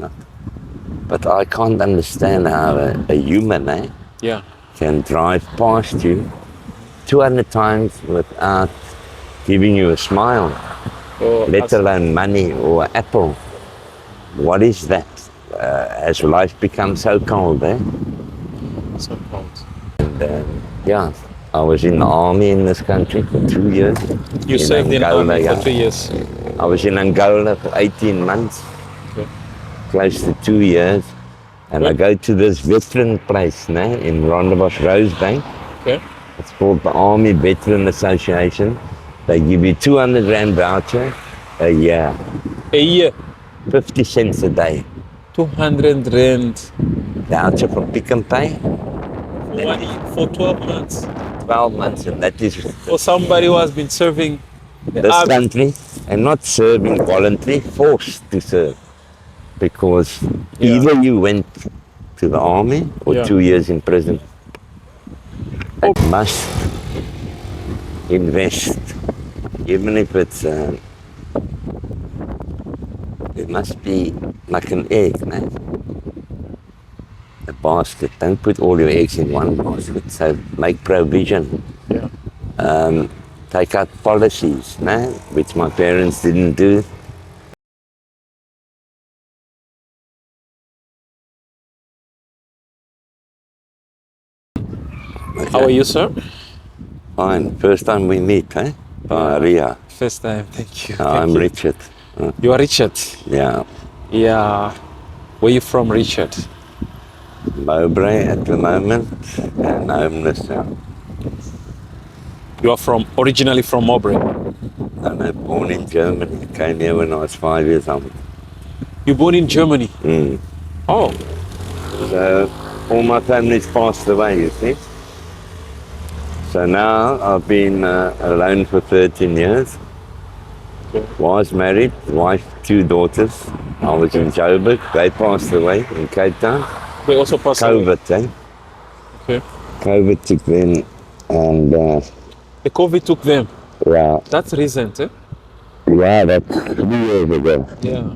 not. But I can't understand how a human Yeah. can drive past you 200 times without giving you a smile, let alone money or apple. What is that? Has life become so cold, So cold. Yeah, I was in the army in this country for 2 years. You served in Angola, army yeah. for 2 years. I was in Angola for 18 months, Okay. close to 2 years. And I go to this veteran place in Rondebosch, Rosebank. Okay. It's called the Army Veteran Association. They give you 200 Rand voucher a year, A year. 50 cents a day. 200 Rand. Voucher for Pick and Pay, For 12 months. 12 months, and that is For somebody who has been serving the this army. country, and not serving voluntary, forced to serve. Because either you went to the army or 2 years in prison. You must invest, even if it's, it must be like an egg, a basket. Don't put all your eggs in one basket, so make provision. Yeah. Take out policies, which my parents didn't do. How are you, sir? Fine. First time we meet, Ria. First time. Thank you. I'm Richard. You are Richard? Yeah. Yeah. Where you from, Richard? Mowbray at the moment, and homeless now. You are originally from Mowbray? I'm born in Germany. Came here when I was 5 years old. You born in Germany? Oh. So all my family's passed away, you see. So now I've been alone for 13 years. Was married, wife, 2 daughters. I was in Joburg. They passed away in Cape Town. They also passed away? COVID, Okay. COVID took them, and the COVID took them? Yeah. That's recent, eh? Yeah, that's 3 years ago. Yeah.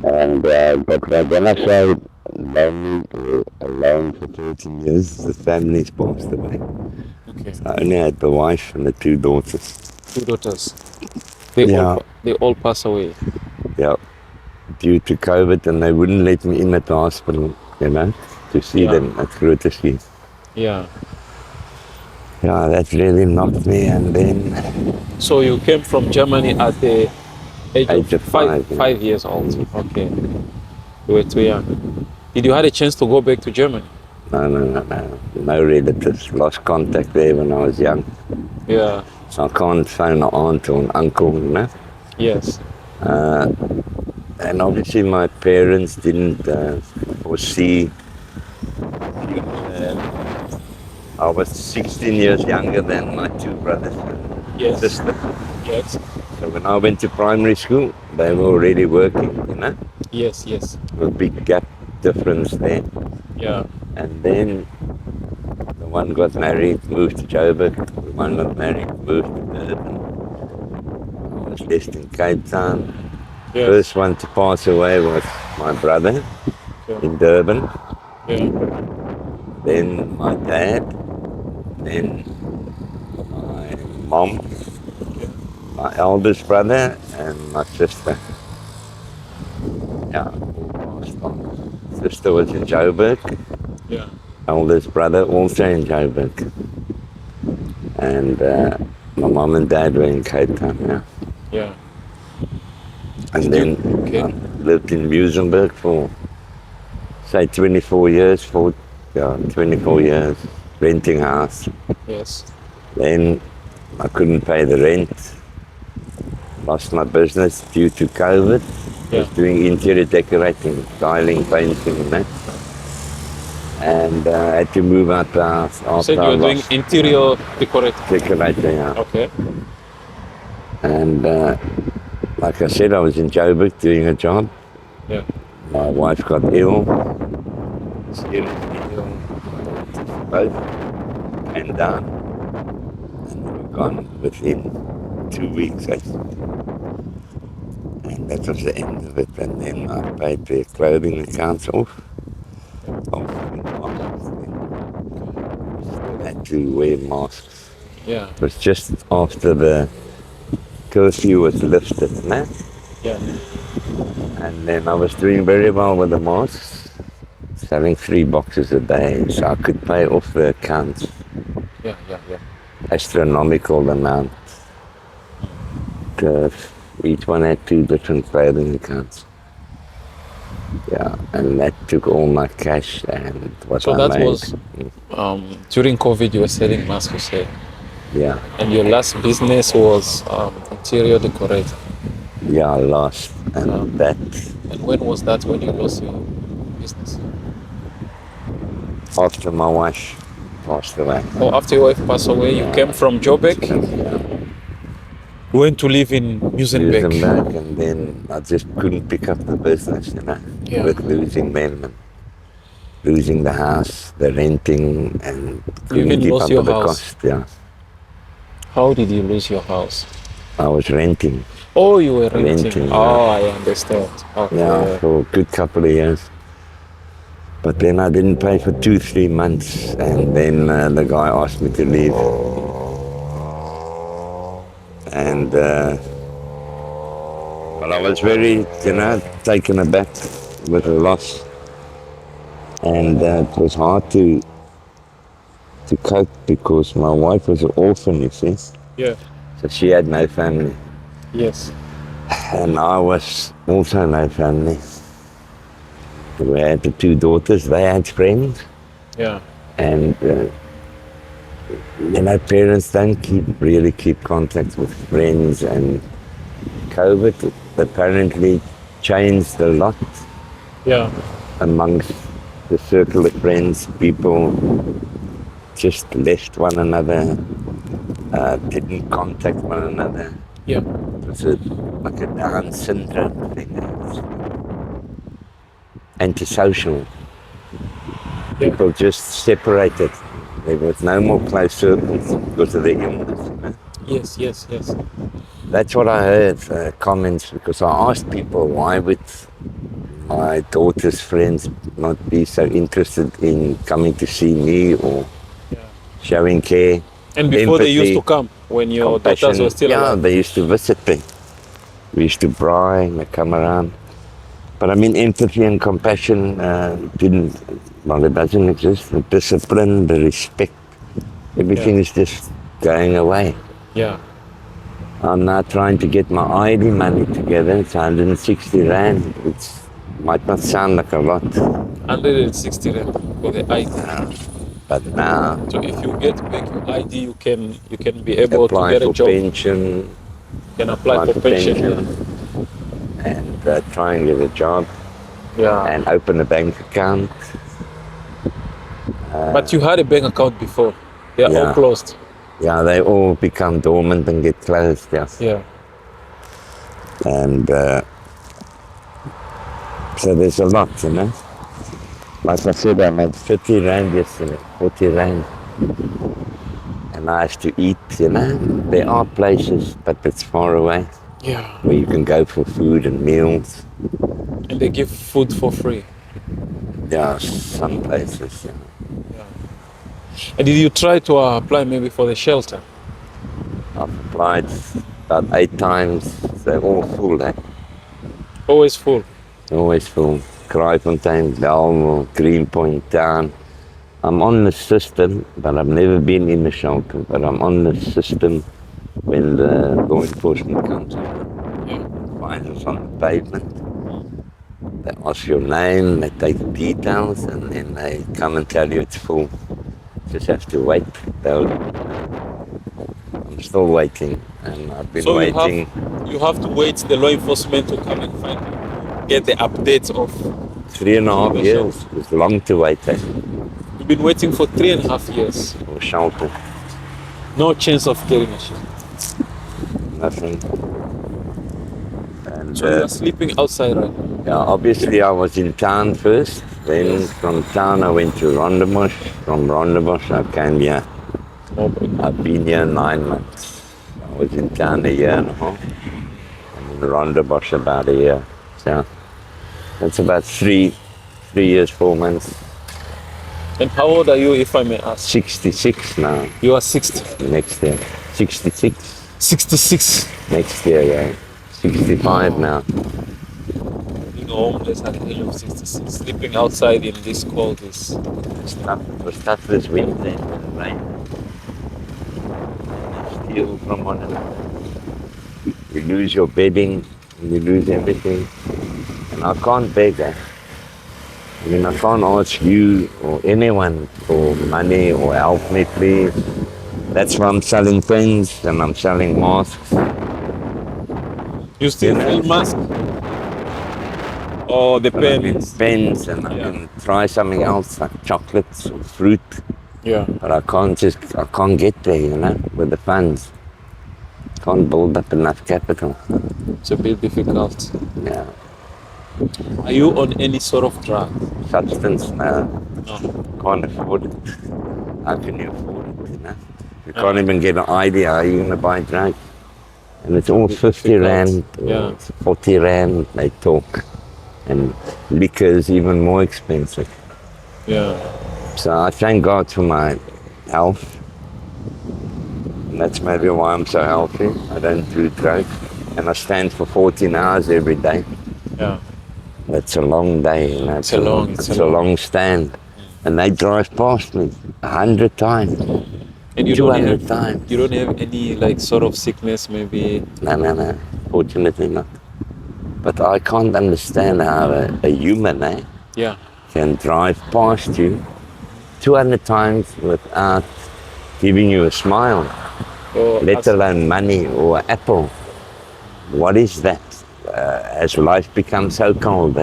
And but when I say lonely alone for 13 years, the family's passed away. Okay. So I only had the wife and the 2 daughters. 2 daughters. They all pass away. Yeah. Due to COVID, and they wouldn't let me in at the hospital, to see them at Grooteskies. Yeah. Yeah, that really knocked me, and then... So you came from Germany at the age of 5 yeah. years old? Okay. You were too young. Did you have a chance to go back to Germany? No. No relatives. Lost contact there when I was young. Yeah. So I can't phone an aunt or an uncle, Yes. And obviously my parents didn't foresee. I was 16 years younger than my 2 brothers and sister. Yes. So when I went to primary school, they were already working, Yes. A big gap difference there. Yeah. And then the one got married, moved to Joburg. The one got married, moved to Durban. I was left in Cape Town. Yes. First one to pass away was my brother in Durban. Yeah. Then my dad. Then my mom, my eldest brother, and my sister. Yeah, all passed on. Sister was in Joburg. Yeah. Eldest brother also in Joburg. And my mom and dad were in Cape Town, Yeah. And then I lived in Muizenberg for, say, 24 years, 24 years, renting house. Yes. Then I couldn't pay the rent. Lost my business due to COVID. I was doing interior decorating, tiling, painting, and that. And I had to move out the house. You said you were doing interior decorating, yeah. Okay. And like I said, I was in Joburg doing a job. Yeah. My wife got ill. Seriously ill. Both came down. And we were gone within 2 weeks, actually. And that was the end of it. And then I paid their clothing accounts off. Still had to wear masks. Yeah. It was just after the curfew was lifted, man. Yeah. And then I was doing very well with the masks, selling 3 boxes a day, so I could pay off the accounts. Yeah. Astronomical amount. Each one had 2 different clothing accounts. Yeah, and that took all my cash and what So I that made. was during COVID. You were selling masks, you said, Yeah, and your last business was interior decorator. yeah, I lost. And that, And when was that? When you lost your business? after my wife passed away. Or after your wife passed away, you came from Joburg, went to live in Muizenberg. Muizenberg, and then I just couldn't pick up the business, Yeah. with losing them and losing the house, the renting, and couldn't even keep lost up your with the house? cost. Yeah, How did you lose your house? I was renting. Oh, you were renting. Renting, Oh, I understand. Okay. Yeah, for a good couple of years. But then I didn't pay for 2-3 months, and then the guy asked me to leave. And but I was very, taken aback with the loss, and it was hard to cope because my wife was an orphan, you see, Yeah. so she had no family, Yes. and I was also no family. We had the 2 daughters; they had friends. Yeah. And parents don't really keep contact with friends, and COVID apparently changed a lot Yeah. amongst the circle of friends. People just left one another, didn't contact one another. Yeah. It was like a Down syndrome thing. It's antisocial. Yeah. People just separated. There was no more close circles because of the illness. Yes. That's what I heard, comments, because I asked people, why would my daughter's friends not be so interested in coming to see me or Yeah. showing care, And before they used empathy, to come when your daughters compassion? were still Yeah, alive. they used to visit me. We used to braai, they come around. But I mean, empathy and compassion it doesn't exist. The discipline, the respect, everything is just going away. Yeah. I'm now trying to get my ID money together. It's 160 Rand. It might not sound like a lot, 160 rand for the ID. but now So if you get back your ID, you can be able to apply get a for job. pension, You can apply for pension. and try and get a job Yeah. and open a bank account. But you had a bank account before. They are all Yeah. closed. Yeah, they all become dormant and get closed. Yes. Yeah. And so there's a lot, Like I said, I made 50 Rand yesterday, 40 Rand. And I have to eat, There are places, but it's far away, Yeah. where you can go for food and meals. And they give food for free. Yeah, some places, And did you try to apply maybe for the shelter? I've applied about 8 times. They're all full, Always full. Always full. Kraaifontein, Bellville, Greenpoint Town. I'm on the system, but I've never been in the shelter. But I'm on the system when the law enforcement comes in. Yeah. Finds us on the pavement. They ask your name, they take details, and then they come and tell you it's full. Just have to wait. I'm still waiting, and I've been So waiting. you have to wait the law enforcement to come and find you. Get the updates of 3.5 years. It's long to wait You've been waiting for 3.5 years. for shelter. No chance of getting a shelter. Nothing. And So you are sleeping outside right now. yeah, obviously I was in town first. Then from town I went to Rondebosch. From Rondebosch I came here. I've been here 9 months. I was in town a year and a half. And Rondebosch about a year. So that's about three years, 4 months. And how old are you, if I may ask? 66 now, You are 60. next year. 66 66. next year, yeah. 65 now. Being homeless at the age of 66, sleeping outside in this cold is... It was tough this winter in the rain. Steal from one another. You lose your bedding, you lose everything. And I can't beg, eh? I mean, I can't ask you or anyone for money or help me, please. That's why I'm selling pens and I'm selling masks. You still You know? feel mask? Or the And I pen? get pens and I Yeah. can try something else like chocolates or fruit. Yeah. But I can't get there, you know, with the funds. Can't build up enough capital. It's a bit difficult. Yeah. Are you on any sort of drug? Substance, no. No. Can't afford it. How can you afford it, you know? You can't even get an idea how you're going to buy drugs. And it's all 50 rand, or Yeah. 40 rand, they talk. And liquor is even more expensive. Yeah. So I thank God for my health. And that's maybe why I'm so healthy. I don't do drugs. And I stand for 14 hours every day. Yeah. That's a long day, you know. It's a long stand. And they drive past me 100 times, And you 200 times. You don't have any like sort of sickness, maybe? No. Fortunately not. But I can't understand how a human Yeah. can drive past you 200 times without giving you a smile, Or let alone money or apple. What is that? As life becomes so cold,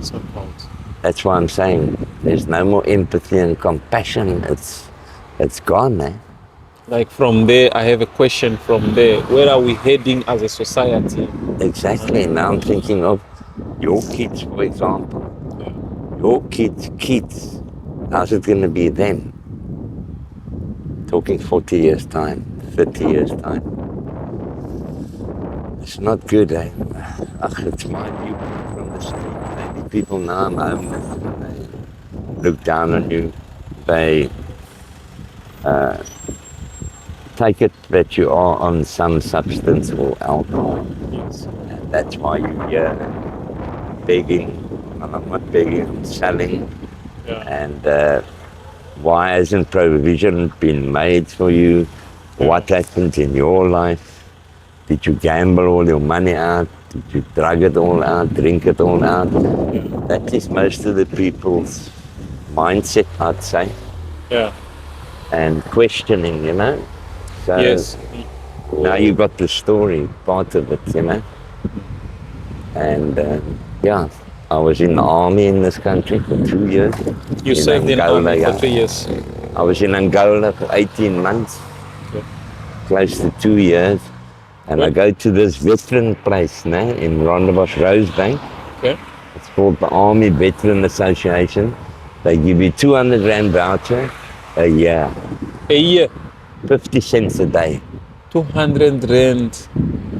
so cold. That's why I'm saying there's no more empathy and compassion. It's gone, Like from there, I have a question from there. Where are we heading as a society? Exactly. Now I'm thinking of your kids, for example. Your kids. How's it going to be then? Talking 40 years' time, 30 years' time. It's not good, It's my viewpoint from the street. Maybe people now I'm homeless and they look down on you. They take it that you are on some substance or alcohol. Yes. And that's why you're here begging. Well, I'm not begging, I'm selling. Yeah. And why hasn't provision been made for you? What happened in your life? Did you gamble all your money out? Did you drug it all out, drink it all out? That is most of the people's mindset, I'd say. Yeah. And questioning, you know? So Yes. now you got the story, part of it, you know? And yeah, I was in the army in this country for 2 years. You served in Angola, army yeah. for 3 years. I was in Angola for 18 months, Yeah. close to 2 years. And I go to this veteran place now in Rondebosch, Rosebank. Okay. It's called the Army Veteran Association. They give you 200 rand voucher a year, A year, 50 cents a day. 200 rand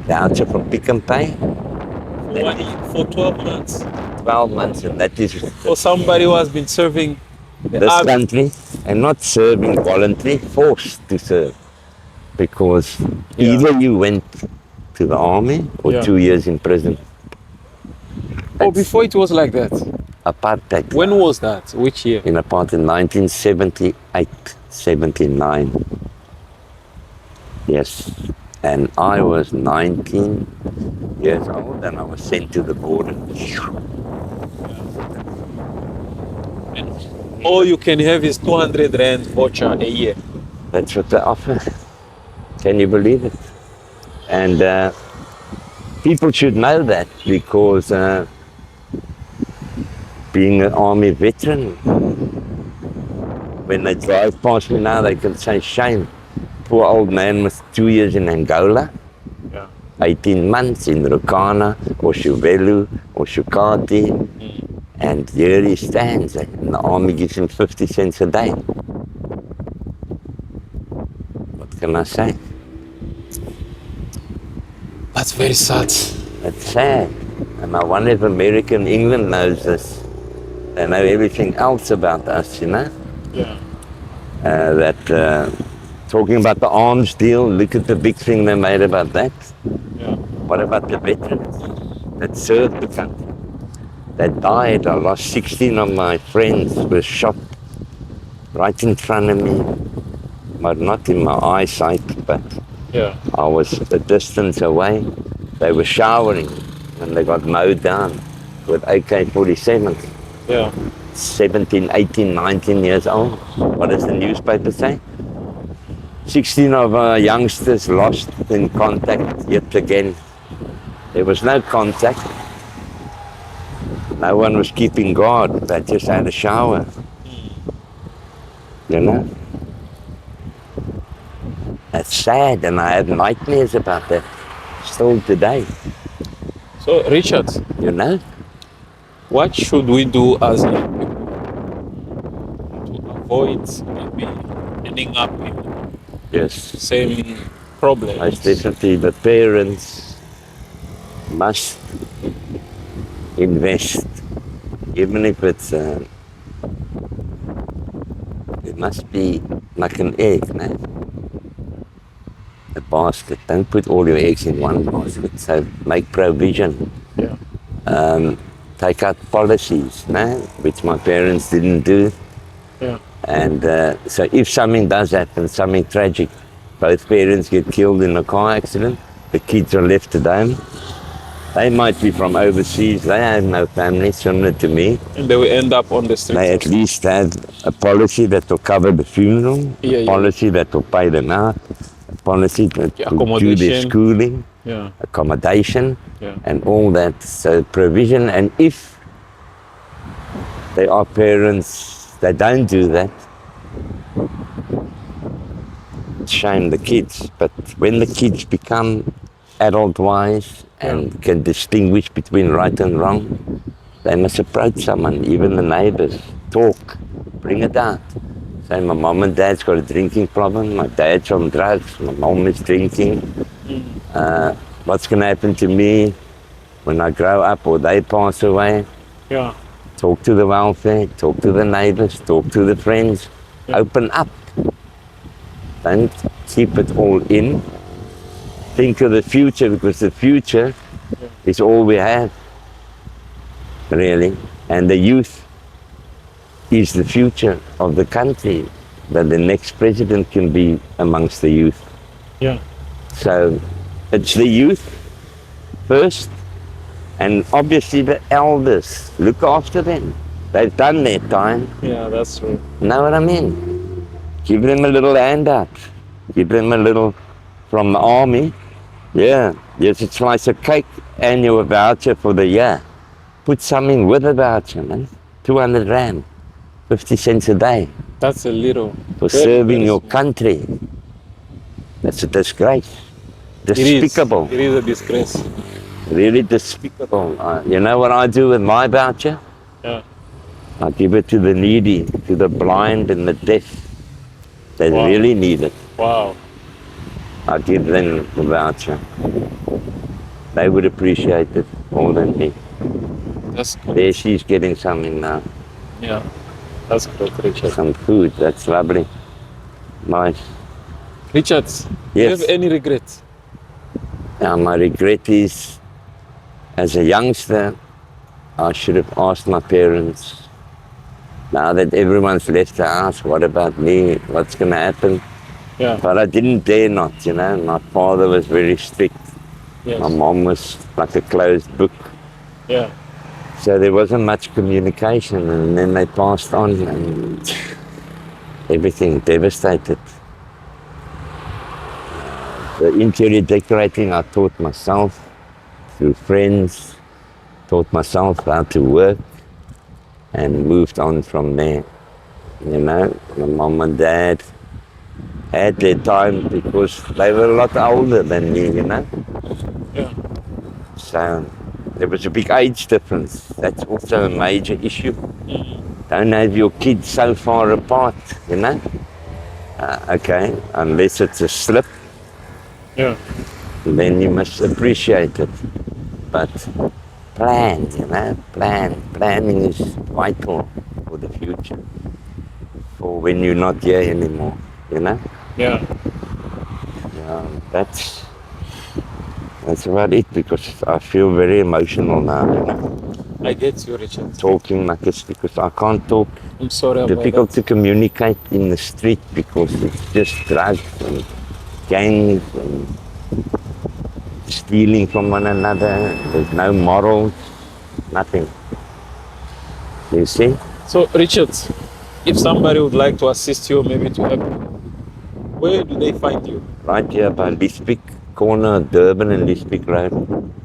Voucher from Pick and Pay, for 1 year, for 12 months. 12 months, and that is For somebody who has been serving the this army. country, and not serving voluntary, forced to serve. Because Yeah. either you went to the army or Yeah. 2 years in prison. Oh, before it was like that. Apartheid. When was that? Which year? In apartheid 1978, 79. Yes. And I was 19 years old and I was sent to the border. All you can have is 200 rand voucher a year. That's what they offer. Can you believe it? And people should know that because being an army veteran, when they drive past me now, they can say, shame. Poor old man was 2 years in Angola, Yeah. 18 months in Rukana or Shuvelu or Shukati, and here he stands, and the army gives him 50 cents a day. What can I say? That's very sad. It's sad. And I wonder if America and England knows this. They know everything else about us, you know? Yeah. Talking about the arms deal, look at the big thing they made about that. Yeah. What about the veterans that served the country? They died. I lost 16 of my friends were shot right in front of me. But not in my eyesight, but Yeah. I was a distance away. They were showering and they got mowed down with AK-47s. Yeah. 17, 18, 19 years old. What does the newspaper say? 16 of our youngsters lost in contact yet again. There was no contact. No one was keeping guard. They just had a shower. You know? That's sad, and I have nightmares about that still today. So, Richard, You know? what should we do as young people to avoid maybe ending up in Yes. same problems? Most definitely the parents must invest, even if it's, it must be like an egg, no? A basket. Don't put all your eggs in one basket. So make provision. Yeah. Take out policies, no? Which my parents didn't do. Yeah. And so if something does happen, something tragic, both parents get killed in a car accident, the kids are left at home. They might be from overseas, they have no family, similar to me. And they will end up on the streets. They at least have a policy that will cover the funeral, Yeah, a yeah. policy that will pay them out, a policy that will do their Accommodation. schooling, Yeah. accommodation, Yeah. and all that. So provision, and if they are parents that don't do that, shame the kids. But when the kids become adult-wise and can distinguish between right and wrong, they must approach someone, even the neighbors, talk, bring it out. Say, my mom and dad's got a drinking problem, my dad's on drugs, my mom is drinking. What's going to happen to me when I grow up or they pass away? Yeah. Talk to the welfare, talk to the neighbors, talk to the friends. Yeah. Open up. Don't keep it all in. Think of the future, because the future is all we have, really. And the youth is the future of the country, that the next president can be amongst the youth. Yeah. So it's the youth first, and obviously the elders. Look after them. They've done their time. Yeah, that's true. Know what I mean? Give them a little handout. Give them a little from the army. Yeah, yes, it's like a cake and your voucher for the year. Put something with a voucher, man. 200 rand, 50 cents a day That's a little. for very, serving very your small. country. That's a disgrace. It is. Despicable. It is a disgrace. Really despicable. You know what I do with my voucher? Yeah. I give it to the needy, to the blind and the deaf. They Wow. really need it. Wow. I give them the voucher. They would appreciate it more than me. That's good. There she's getting something now. Yeah. That's good, Richard. Some food, that's lovely. Nice. Richard, do you Yes. have any regrets? Now my regret is, as a youngster, I should have asked my parents. Now that everyone's left the house, what about me? What's going to happen? Yeah. But I didn't dare not, you know. My father was very strict. Yes. My mom was like a closed book. Yeah. So there wasn't much communication, and then they passed on, and everything devastated. The interior decorating I taught myself through friends, taught myself how to work, and moved on from there. You know, my mom and dad had their time because they were a lot older than me, you know. Yeah. So there was a big age difference. That's also a major issue. Don't have your kids so far apart, you know. Okay, unless it's a slip, Yeah. then you must appreciate it. But plan, you know, planning is vital for the future, for when you're not here anymore, you know. Yeah. Yeah, that's about it, because I feel very emotional now, you know, I get you, Richard. talking like this, because I can't talk. I'm sorry about Difficult to that. communicate in the street because it's just drugs and gangs and stealing from one another. There's no morals, nothing. You see? So, Richard, if somebody would like to assist you, maybe to help you, where do they find you? Right here by Lisbik, corner Durban and Lisbik Road.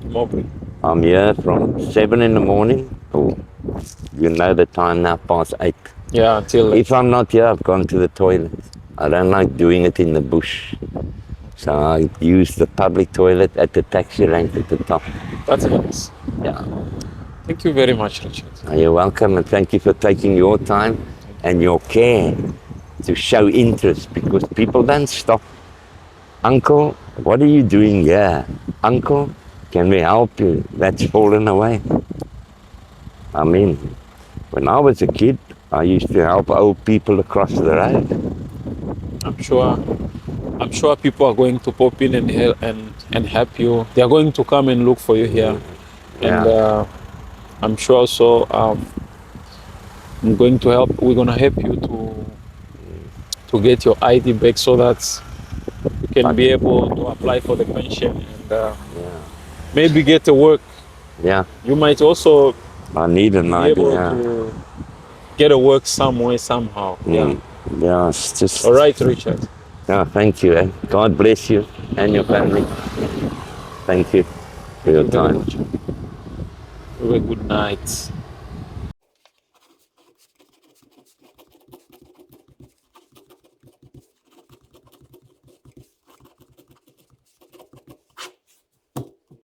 Mowbray. I'm here from 7 in the morning. Oh, you know the time now, past 8. Yeah, until If I'm not here, I've gone to the toilet. I don't like doing it in the bush. So I use the public toilet at the taxi rank at the top. that's nice. Yeah. Thank you very much, Richard. You're welcome, and thank you for taking your time and your care to show interest, because people don't stop. Uncle, what are you doing here? Uncle, can we help you? That's fallen away. I mean, when I was a kid, I used to help old people across the road. I'm sure people are going to pop in and help you. They are going to come and look for you here. Yeah. And I'm sure also we're going to help you to get your ID back so that you can be able to apply for the pension and maybe get a work. Yeah. You might also I need an be idea. able to get a work somewhere, somehow. Yeah. Yeah, it's just... All right, Richard. Yeah, thank you. God bless you and your family. Thank you for your time. Have a good night.